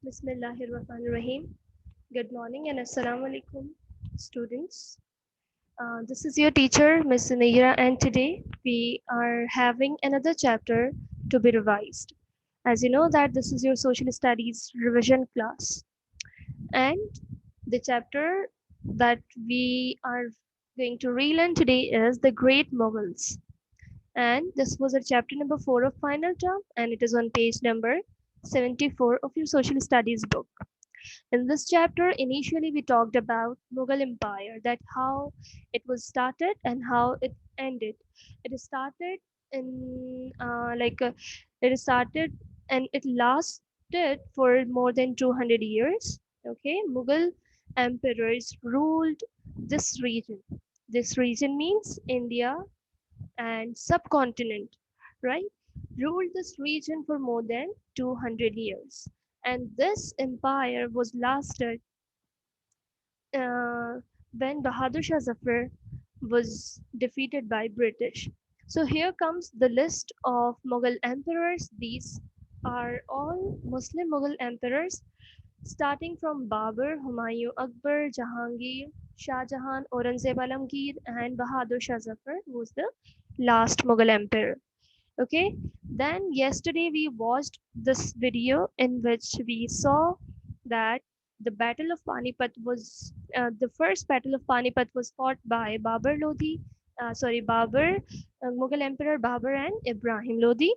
Bismillahirrahmanirrahim. Good morning and Assalamu alaikum, students. This is your teacher, Miss Sunaira, and today we are having another chapter to be revised. As you know that this is your social studies revision class, and the chapter that we are going to relearn today is the Great Mughals. And this was a chapter number 4 of final term, and it is on page number 74 of your social studies book. In this chapter, initially we talked about Mughal Empire, that how it was started and how it ended. It started in it started and it lasted for more than 200 years. Okay, Mughal emperors ruled this region. This region means India and subcontinent, right? Ruled this region for more than 200 years. And this empire was lasted uh, when Bahadur Shah Zafar was defeated by British. So here comes the list of Mughal emperors. These are all Muslim Mughal emperors starting from Babur, Humayun, Akbar, Jahangir, Shah Jahan, Aurangzeb Alamgir, and Bahadur Shah Zafar, who was the last Mughal emperor. Okay, then yesterday we watched this video in which we saw that the battle of Panipat was the first battle of Panipat was fought by Babur, Mughal Emperor Babur and Ibrahim Lodi.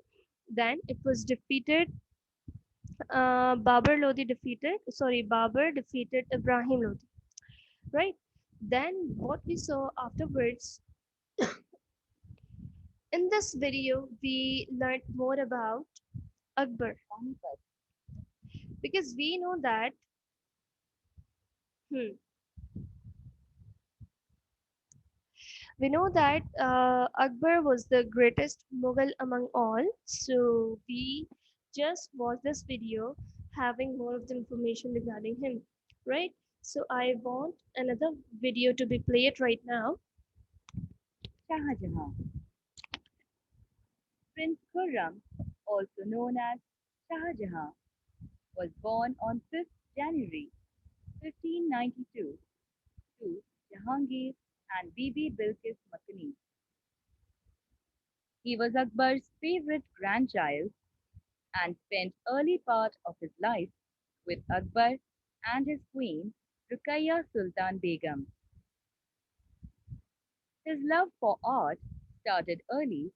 Then it was defeated. Babur defeated Ibrahim Lodi. Right. Then what we saw afterwards in this video, we learned more about Akbar, because we know that hmm, Akbar was the greatest Mughal among all. So we just watched this video having more of the information regarding him, right? So I want another video to be played right now. Shah Jahan. Prince Khurram, also known as Shah Jahan, was born on 5th January 1592 to Jahangir and Bibi Bilkis Makani. He was Akbar's favorite grandchild and spent early part of his life with Akbar and his queen Ruqayya Sultan Begum. His love for art started early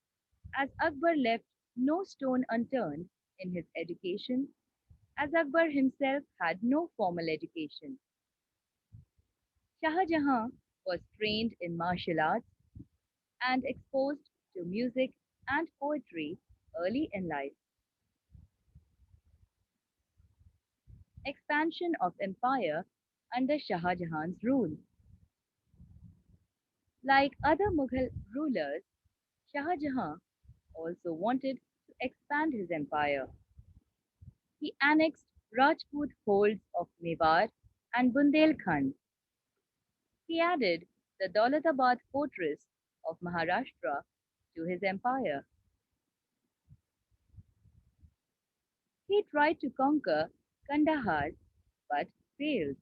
as Akbar left no stone unturned in his education, as Akbar himself had no formal education. Shah Jahan was trained in martial arts and exposed to music and poetry early in life. Expansion of empire under Shah Jahan's rule. Like other Mughal rulers, Shah Jahan also wanted to expand his empire. He annexed Rajput holds of Mewar and Bundelkhand. He added the Daulatabad fortress of Maharashtra to his empire. He tried to conquer Kandahar but failed.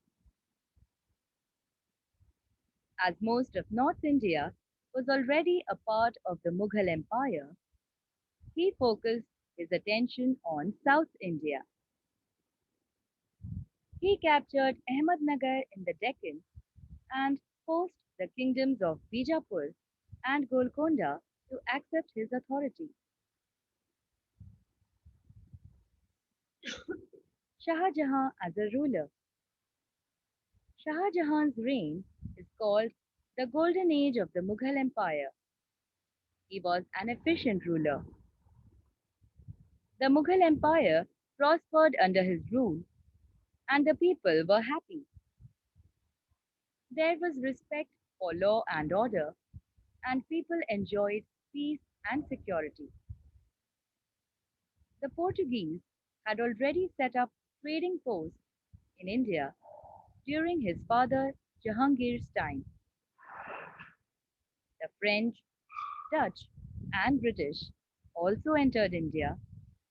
As most of North India was already a part of the Mughal Empire, he focused his attention on South India. He captured Ahmednagar in the Deccan and forced the kingdoms of Bijapur and Golconda to accept his authority. Shah Jahan as a ruler. Shah Jahan's reign is called the Golden Age of the Mughal Empire. He was an efficient ruler. The Mughal Empire prospered under his rule, and the people were happy. There was respect for law and order, and people enjoyed peace and security. The Portuguese had already set up trading posts in India during his father Jahangir's time. The French, Dutch, and British also entered India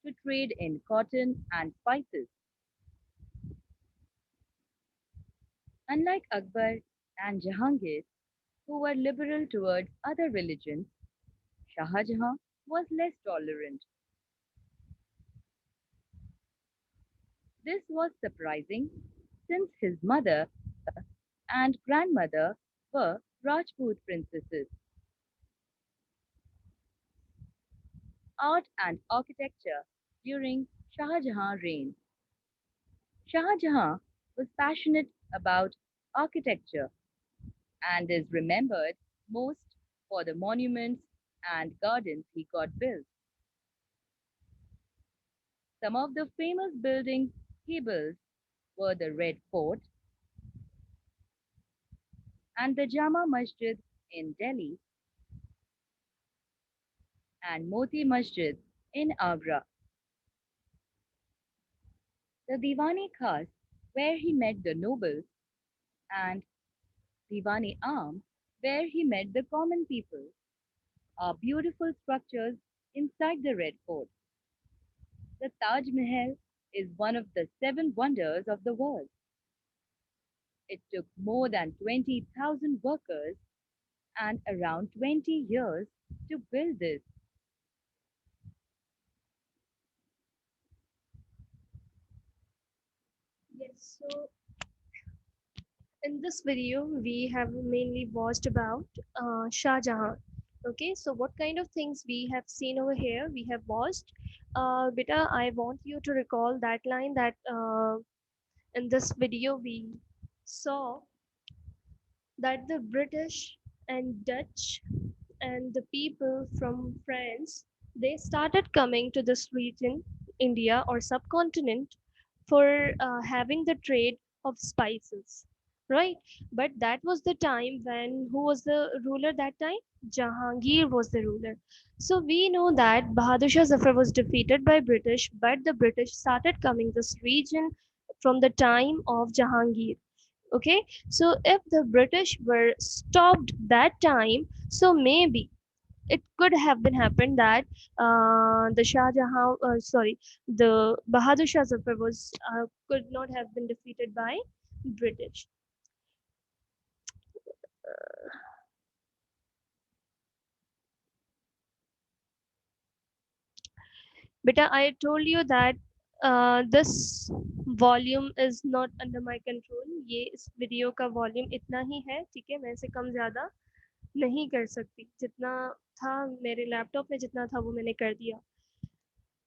to trade in cotton and spices. Unlike Akbar and Jahangir, who were liberal towards other religions, Shah Jahan was less tolerant. This was surprising since his mother and grandmother were Rajput princesses. Art and architecture during Shah Jahan's reign. Shah Jahan was passionate about architecture and is remembered most for the monuments and gardens he got built. Some of the famous buildings he built were the Red Fort and the Jama Masjid in Delhi and Moti Masjid in Agra. The Diwani Khas, where he met the nobles, and Diwani Am, where he met the common people, are beautiful structures inside the Red Fort. The Taj Mahal is one of the seven wonders of the world. It took more than 20,000 workers and around 20 years to build this. Yes, so in this video, we have mainly watched about Shah Jahan. Okay, so what kind of things we have seen over here? We have watched. Beta, I want you to recall that line that in this video we saw that the British and Dutch and the people from France, they started coming to this region, India or subcontinent, for having the trade of spices, right? But that was the time when who was the ruler that time? Jahangir was the ruler. So we know that Bahadur Shah Zafar was defeated by British, but the British started coming this region from the time of Jahangir. Okay, so if the British were stopped that time, so maybe it could have been happened that the Shah Jahan, the Bahadur Shah Zafar was could not have been defeated by British. Beta, I told you that this volume is not under my control. ये इस video का volume इतना ही है, ठीक है? मैं इसे कम ज़्यादा नहीं कर सकती. जितना था मेरे लैपटॉप में जितना था वो मैंने कर दिया.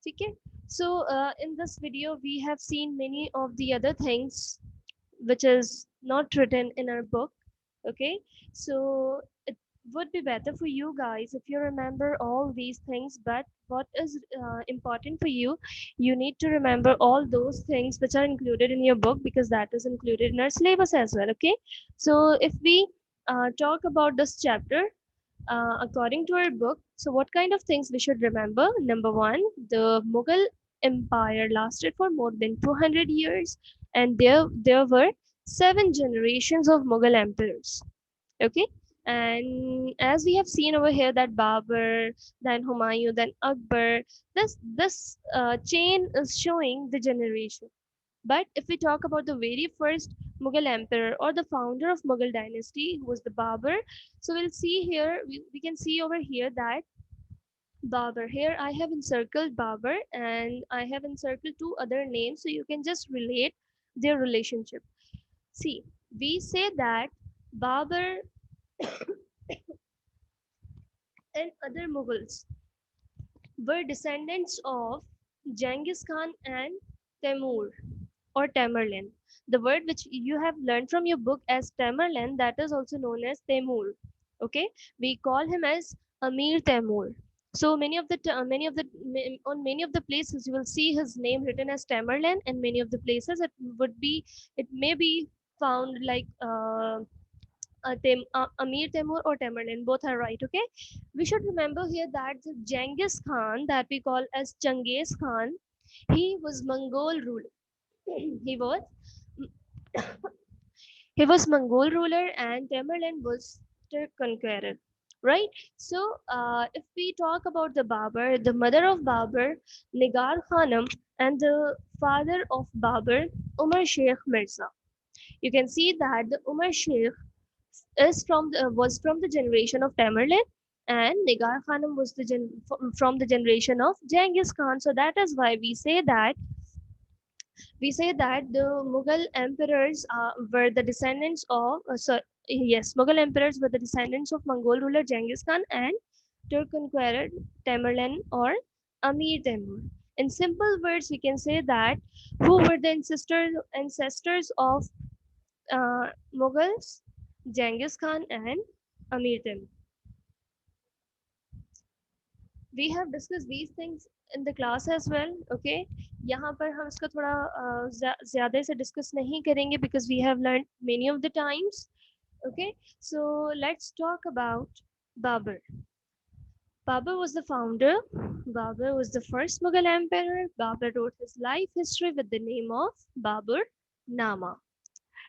ठीक है? So in this video we have seen many of the other things which is not written in our book. Okay, so it would be better for you guys if you remember all these things, but what is important for you, you need to remember all those things which are included in your book, because that is included in our syllabus as well. Okay, so if we talk about this chapter according to our book, so what kind of things we should remember? Number one, the Mughal Empire lasted for more than 200 years, and there were seven generations of Mughal emperors. Okay, and as we have seen over here that Babur, then Humayun, then Akbar, this chain is showing the generation. But if we talk about the very first Mughal emperor or the founder of Mughal dynasty, who was the Babur, so we'll see here, we can see over here that Babur, here I have encircled Babur and I have encircled two other names, so you can just relate their relationship. See, we say that Babur and other Mughals were descendants of Genghis Khan and Temur or Tamerlan. The word which you have learned from your book as Tamerlan, that is also known as Temur. Okay, we call him as Amir Temur. So on many of the places you will see his name written as Tamerlan, and many of the places it may be found like Amir Temur or Tamerlan. Both are right. Okay, we should remember here that the Genghis Khan, that we call as Genghis Khan, he was Mongol ruler. he was he was Mongol ruler, and Tamerlan was Turk conqueror. Right. So, if we talk about the Babur, the mother of Babur, Nigar Khanum, and the father of Babur, Umar Sheikh Mirza. You can see that the Umar Sheikh was from the generation of Tamerlane, and Nigar Khanum was from the generation of Genghis Khan. So that is why we say that the Mughal emperors were the descendants of Mughal emperors were the descendants of Mongol ruler Genghis Khan and Turk conqueror Tamerlane or Amir Temur. In simple words, we can say that who were the ancestors of Mughals, Genghis Khan and Amir Temur. We have discussed these things in the class as well. Okay, यहाँ पर हम इसका थोड़ा ज़्यादा से discuss नहीं करेंगे because we have learned many of the times. Okay, so let's talk about Babur. Babur was the founder. Babur was the first Mughal emperor. Babur wrote his life history with the name of Babur Nama.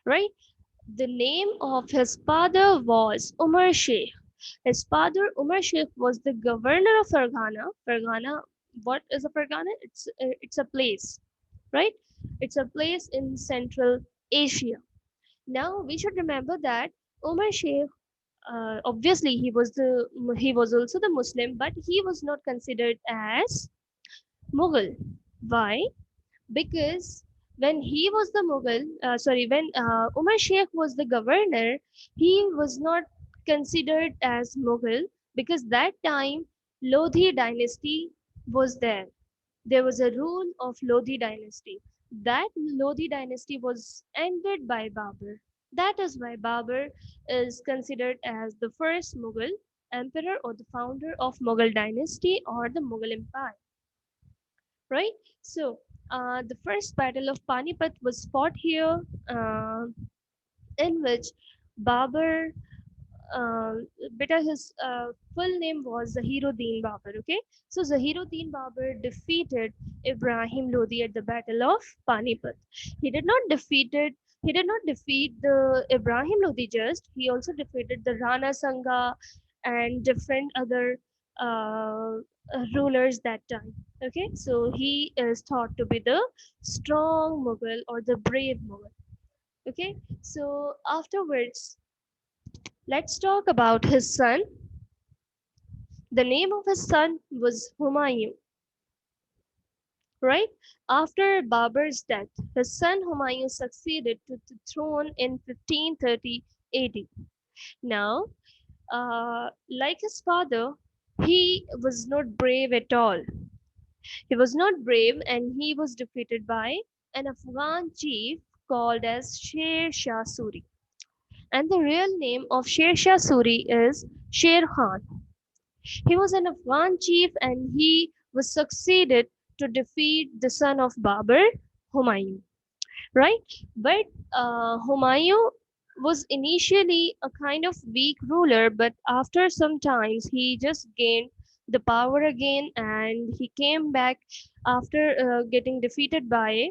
Right? The name of his father was Umar Sheikh. His father, Umar Sheikh, was the governor of Farghana. Farghana, what is a Farghana? It's a place, right? It's a place in Central Asia. Now we should remember that Umar Sheikh, obviously he was also the Muslim, but he was not considered as Mughal. Why? Because when Umar Sheikh was the governor, he was not considered as Mughal because that time Lodhi dynasty was there. There was a rule of Lodhi dynasty. That Lodhi dynasty was ended by Babur. That is why Babur is considered as the first Mughal emperor or the founder of Mughal dynasty or the Mughal empire, right? So the first battle of Panipat was fought here, in which Babur, uh, his full name was Zahiruddin Babur. Okay, so Zahiruddin Babur defeated Ibrahim Lodi at the Battle of Panipat. He did not defeated. He did not defeat the Ibrahim Lodi just. He also defeated the Rana Sangha and different other rulers that time. Okay, so he is thought to be the strong Mughal or the brave Mughal. Okay, so afterwards, let's talk about his son. The name of his son was Humayun, right? After Babur's death, his son Humayun succeeded to the throne in 1530 AD. Now, like his father, he was not brave at all. He was not brave and he was defeated by an Afghan chief called as Sher Shah Suri. And the real name of Sher Shah Suri is Sher Khan. He was an Afghan chief and he was succeeded to defeat the son of Babur, Humayun. Right? But Humayun was initially a kind of weak ruler, but after some times he just gained the power again and he came back after getting defeated by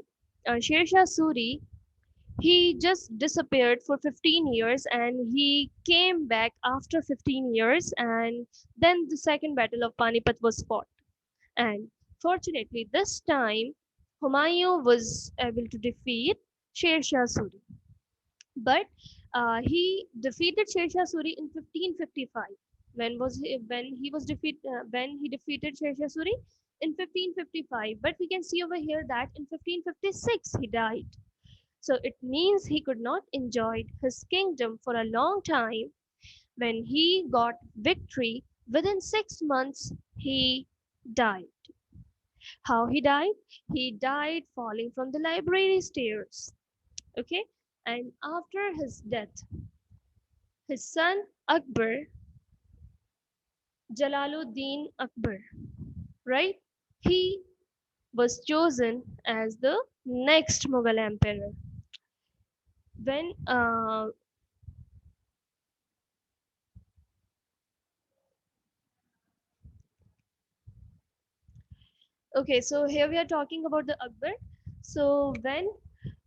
Sher Shah Suri. He just disappeared for 15 years and he came back after 15 years, and then the second battle of Panipat was fought. And fortunately, this time Humayun was able to defeat Sher Shah Suri. But he defeated Sher Shah Suri in 1555. When he defeated Sher Shah Suri? In 1555. But we can see over here that in 1556 he died. So it means he could not enjoy his kingdom for a long time. When he got victory, within 6 months he died. How he died? He died falling from the library stairs. Okay, and after his death, his son Akbar, Jalaluddin Akbar, right? He was chosen as the next Mughal emperor. When okay, so here we are talking about the Akbar. So when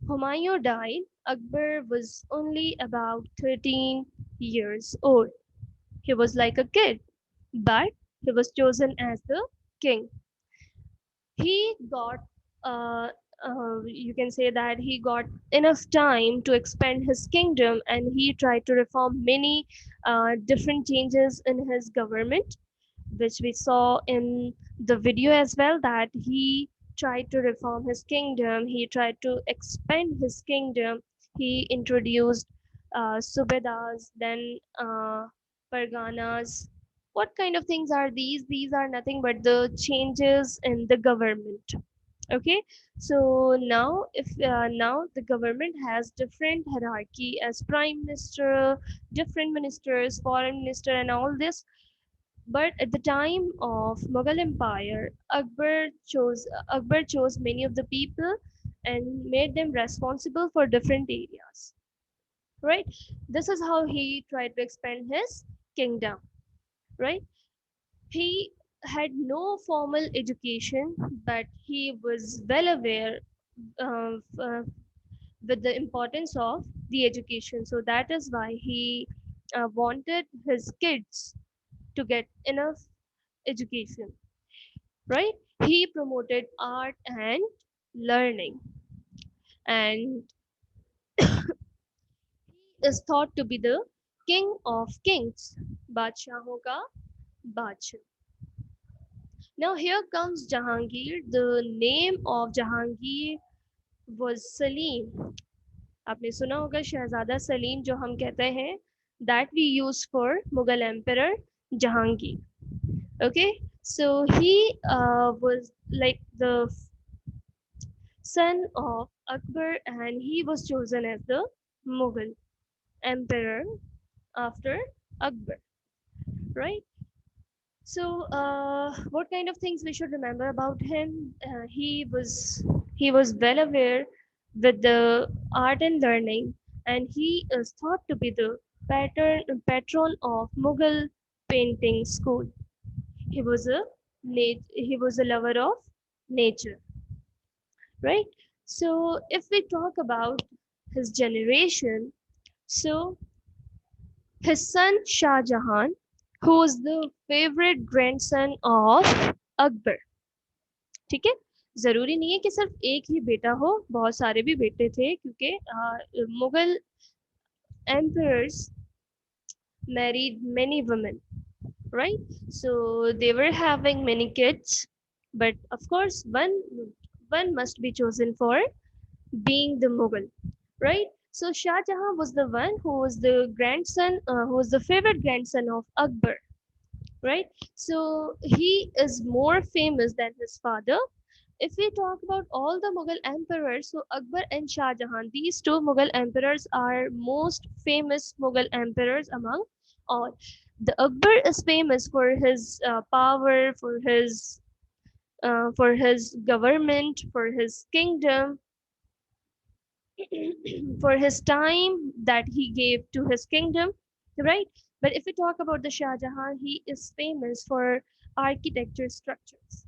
Humayun died, Akbar was only about 13 years old. He was like a kid, but he was chosen as the king. He got you can say that he got enough time to expand his kingdom, and he tried to reform many different changes in his government, which we saw in the video as well, that he tried to reform his kingdom, he tried to expand his kingdom, he introduced subedars, then parganas. What kind of things are these? These are nothing but the changes in the government. Okay, so now if now the government has different hierarchy as prime minister, different ministers, foreign minister, and all this. But at the time of Mughal Empire, Akbar chose many of the people and made them responsible for different areas. Right? This is how he tried to expand his kingdom. Right? He had no formal education, but he was well aware with the importance of the education. So that is why he wanted his kids to get enough education, right? He promoted art and learning, and is thought to be the king of kings, Badshahon ka Badshah. Now here comes Jahangir. The name of Jahangir was Salim. आपने सुना होगा शहजादा सलीम जो हम कहते हैं, that we use for Mughal Emperor Jahangir. Okay, so he was like the son of Akbar, and he was chosen as the Mughal emperor after Akbar, right? So, what kind of things we should remember about him? He was well aware with the art and learning, and he is thought to be the patron of Mughal painting school. He was a lover of nature, right? So, if we talk about his generation, so his son Shah Jahan, who was the favorite grandson of Akbar. ठीक है, जरूरी नहीं है कि सिर्फ एक ही बेटा हो, बहुत सारे भी बेटे थे, क्योंकि Mughal emperors married many women, right? So they were having many kids, but of course one must be chosen for being the Mughal, right? So Shah Jahan was the one who was the grandson, who was the favorite grandson of Akbar, right? So he is more famous than his father. If we talk about all the Mughal emperors, so Akbar and Shah Jahan, these two Mughal emperors are most famous Mughal emperors among all. The Akbar is famous for his power, for his government, for his kingdom, for his time that he gave to his kingdom, right? But if we talk about the Shah Jahan, he is famous for architecture structures.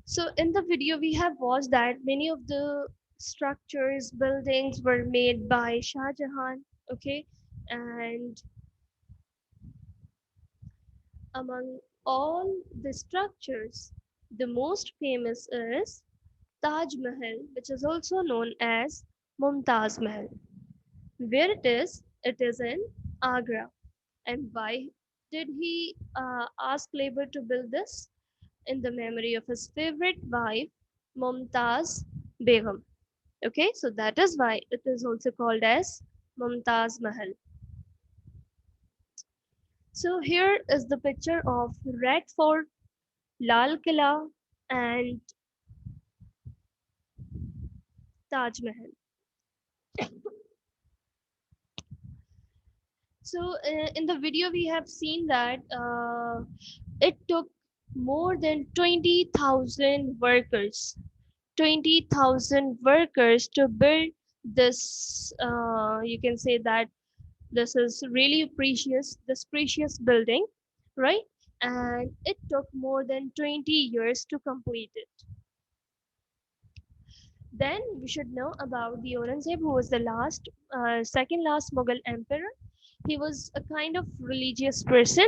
So in the video, we have watched that many of the structures, buildings were made by Shah Jahan, okay? And among all the structures, the most famous is Taj Mahal, which is also known as Mumtaz Mahal. Where it is? It is in Agra. And why did he ask labor to build this? In the memory of his favorite wife, Mumtaz Begum. Okay, so that is why it is also called as Mumtaz Mahal. So here is the picture of Red Fort, Lal Killa, and Taj Mahal. So in the video, we have seen that it took more than 20,000 workers, 20,000 workers to build this. You can say that this is really precious, this precious building, right? And it took more than 20 years to complete it. Then we should know about the Aurangzeb, who was the second last Mughal emperor. He was a kind of religious person,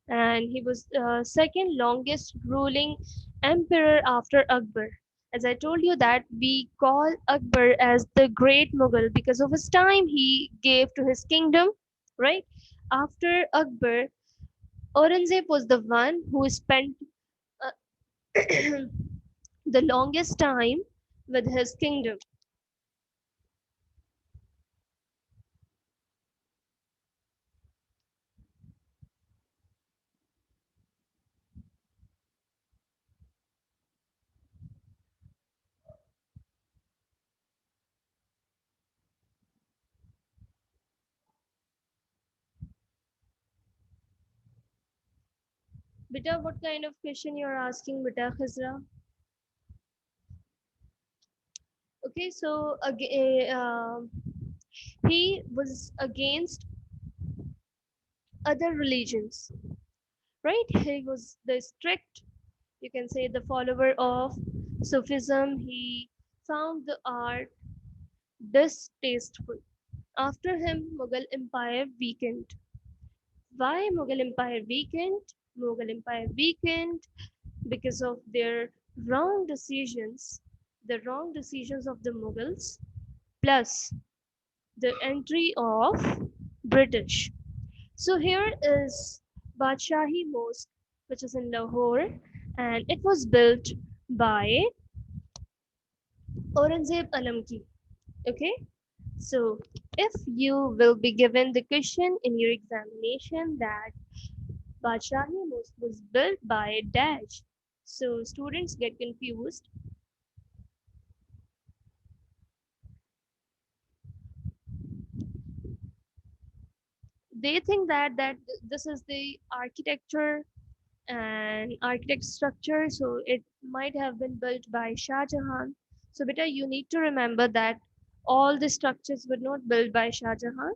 and he was second longest ruling emperor after Akbar. As I told you that we call Akbar as the great Mughal because of his time he gave to his kingdom, right? After Akbar, Aurangzeb was the one who spent uh, the longest time with his kingdom. Beta, what kind of question you're asking, Beta Khazra? Okay, so again, he was against other religions, right? He was the strict, you can say, the follower of Sufism. He found the art distasteful. After him, Mughal Empire weakened. Why Mughal Empire weakened? Mughal Empire weakened because of their wrong decisions, the wrong decisions of the Mughals, plus the entry of British. So here is Badshahi Mosque, which is in Lahore, and it was built by Aurangzeb Alamki. Okay, so if you will be given the question in your examination that Badshahi Mosque was built by Dash, so students get confused. They think that this is the architecture and architect structure, so it might have been built by Shah Jahan. So beta, you need to remember that all the structures were not built by Shah Jahan.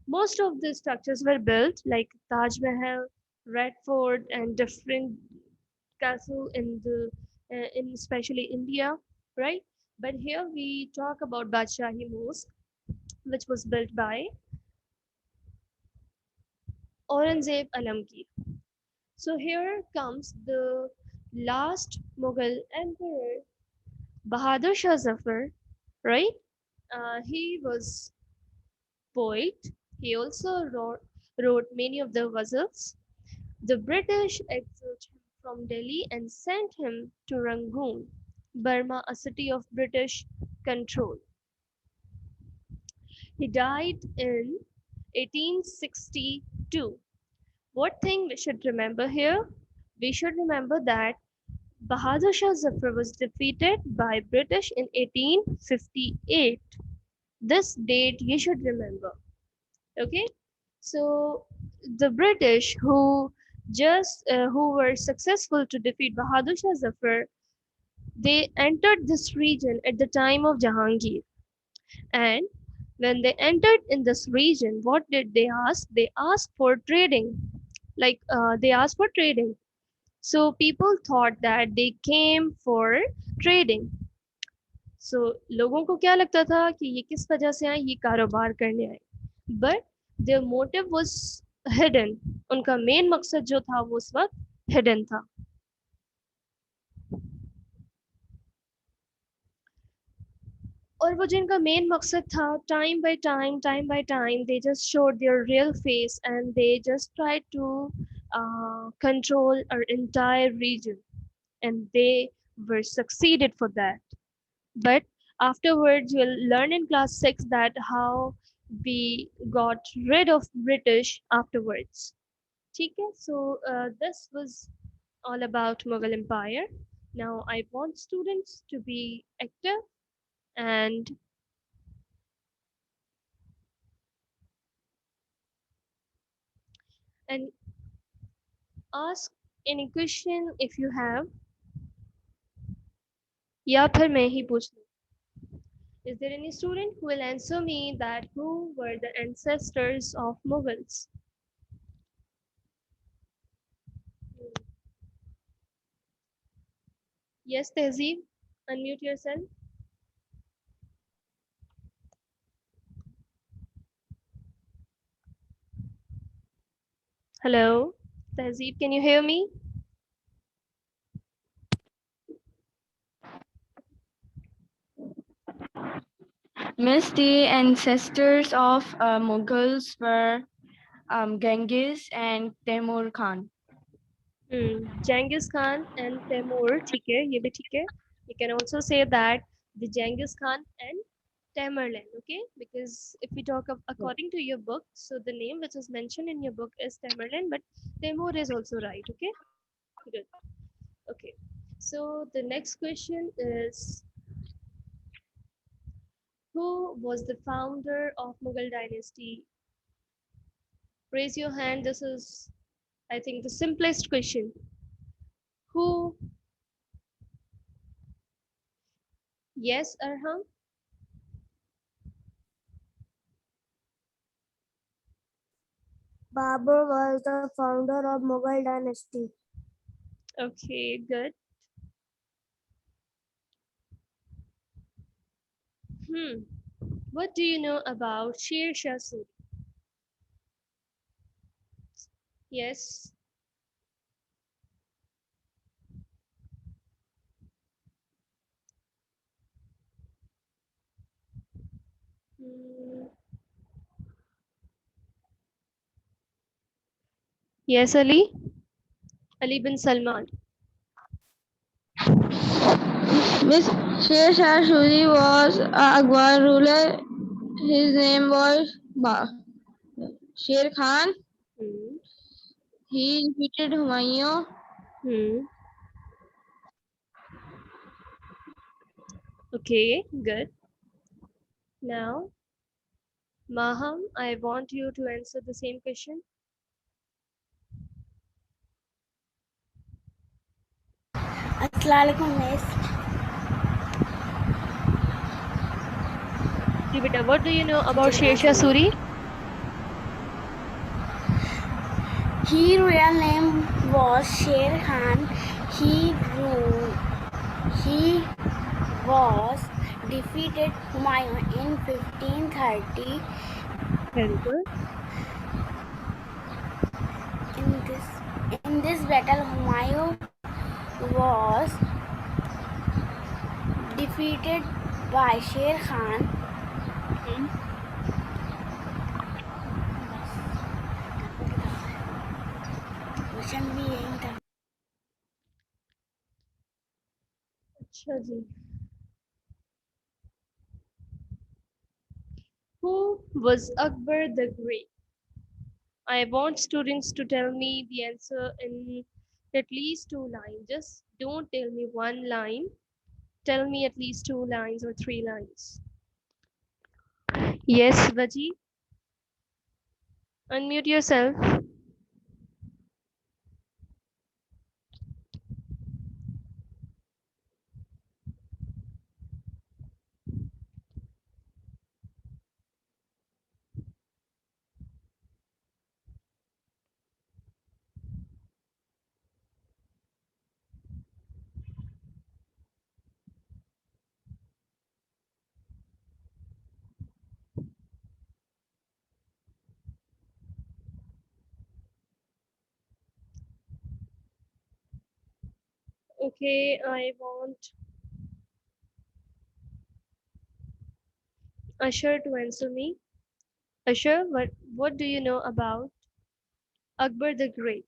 Most of the structures were built like Taj Mahal, Red Fort, and different castle in the in especially India, right? But here we talk about Badshahi Mosque, which was built by Aurangzeb Alamki. So here comes the last Mughal emperor, Bahadur Shah Zafar, right? He was poet. He also wrote many of the ghazals. The British exiled him from Delhi and sent him to Rangoon, Burma, a city of British control. He died in 1862. What thing we should remember here? We should remember that Bahadur Shah Zafar was defeated by British in 1858. This date you should remember. Okay, so the British who were successful to defeat Bahadur Shah Zafar, they entered this region at the time of Jahangir. And when they entered in this region, what did they ask? They asked for trading. They asked for trading. So people thought that they came for trading. सो लोगों को क्या लगता था कि ये किस वजह से आए, ये कारोबार करने आए. But their motive was hidden. उनका मेन मकसद जो था वो उस वक्त हिडन था. और वो जिनका मेन मकसद था, time by time they just showed their real face and they just try to control our entire region, and they were succeeded for that. But afterwards you'll learn in class 6 that how we got rid of British afterwards. Okay, so this was all about Mughal Empire. Now I want students to be active and and ask any question if you have, या फिर मैं ही पूछ लूं. Is there any student who will answer me that who were the ancestors of Mughals? Yes, Tehzeeb, unmute yourself. Hello, Tehzeeb, can you hear me? Miss, the ancestors of Mughals were Genghis and Temur Khan. Genghis Khan and Temur, ठीक है, ये भी ठीक है. You can also say that the Genghis Khan and Tamerlane, okay? Because if we talk of, according to your book, so the name which is mentioned in your book is Tamerlane, but Temur is also right, okay? Good. Okay. So the next question is, who was the founder of Mughal dynasty? Raise your hand. This is, I think, the simplest question. Who? Yes, Arham? Babur was the founder of Mughal dynasty. Okay, good. What do you know about Sher Shah Suri? Yes. Hmm. Yes, Ali? Ali bin Salman. Miss Sher Shah Suri was Akbar ruler. His name was Sher Khan. Hmm. He defeated Humayun. Hmm. Okay, good. Now, Maham, I want you to answer the same question. Assalamualaikum, miss. जी बेटा, what do you know about Sher Shah Suri? His real name was Sher Khan. He was defeated Humayun in 1530. Very good. In this battle, Humayun was defeated by Sher Khan. Question भी यही था. अच्छा जी. Who was Akbar the Great? I want students to tell me the answer in at least 2 lines. Just don't tell me one line. Tell me at least 2 lines or 3 lines. Yes, Vaji. Unmute yourself. Okay, I want Ashar to answer me. Ashar, what do you know about Akbar the Great?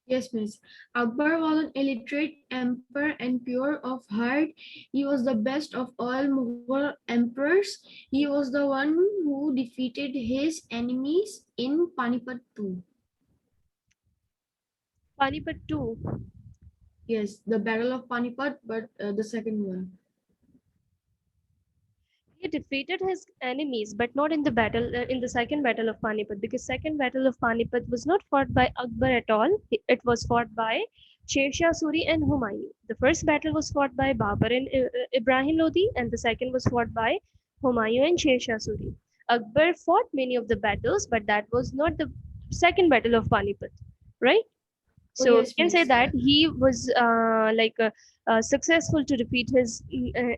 Yes, miss. Akbar was an illiterate emperor and pure of heart. He was the best of all Mughal emperors. He was the one who defeated his enemies in Panipat too. Panipat 2. Yes, the Battle of Panipat, but the second one. He defeated his enemies, but not in the battle, in the second battle of Panipat, because second battle of Panipat was not fought by Akbar at all. It was fought by Sher Shah Suri and Humayun. The first battle was fought by Babur and Ibrahim Lodi, and the second was fought by Humayun and Sher Shah Suri. Akbar fought many of the battles, but that was not the second battle of Panipat, right? So yes, you can say miss. that he was successful to defeat his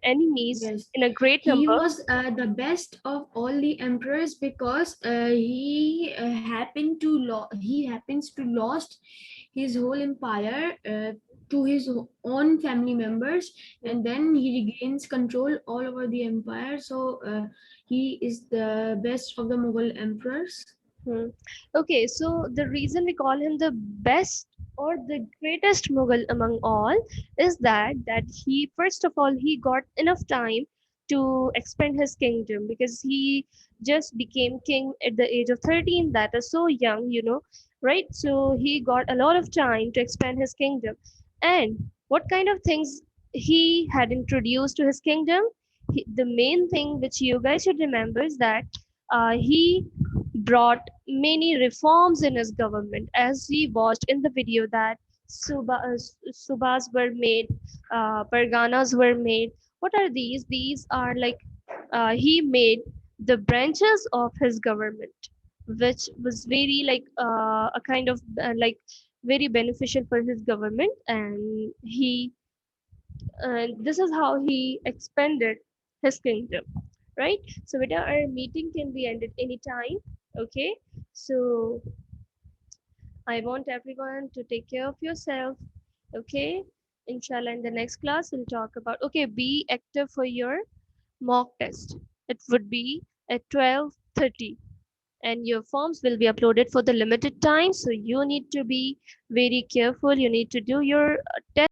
enemies Yes, in a great he number. was the best of all the emperors because he happens to lost his whole empire to his own family members, and then he regains control all over the empire. So he is the best of the Mughal emperors. Hmm. Okay, so the reason we call him the best or the greatest Mughal among all is that he first of all he got enough time to expand his kingdom because he just became king at the age of 13. That is so young, right? So he got a lot of time to expand his kingdom. And what kind of things he had introduced to his kingdom? The main thing which you guys should remember is that he brought many reforms in his government, as we watched in the video that subas were made, parganas were made. What are these? These are like he made the branches of his government, which was very like a kind of like very beneficial for his government, and he this is how he expanded his kingdom, right? So with our meeting can be ended anytime. Okay, so I want everyone to take care of yourself. Okay, inshallah in the next class we'll talk about, okay, be active for your mock test. It would be at 12:30 and your forms will be uploaded for the limited time, so you need to be very careful. You need to do your test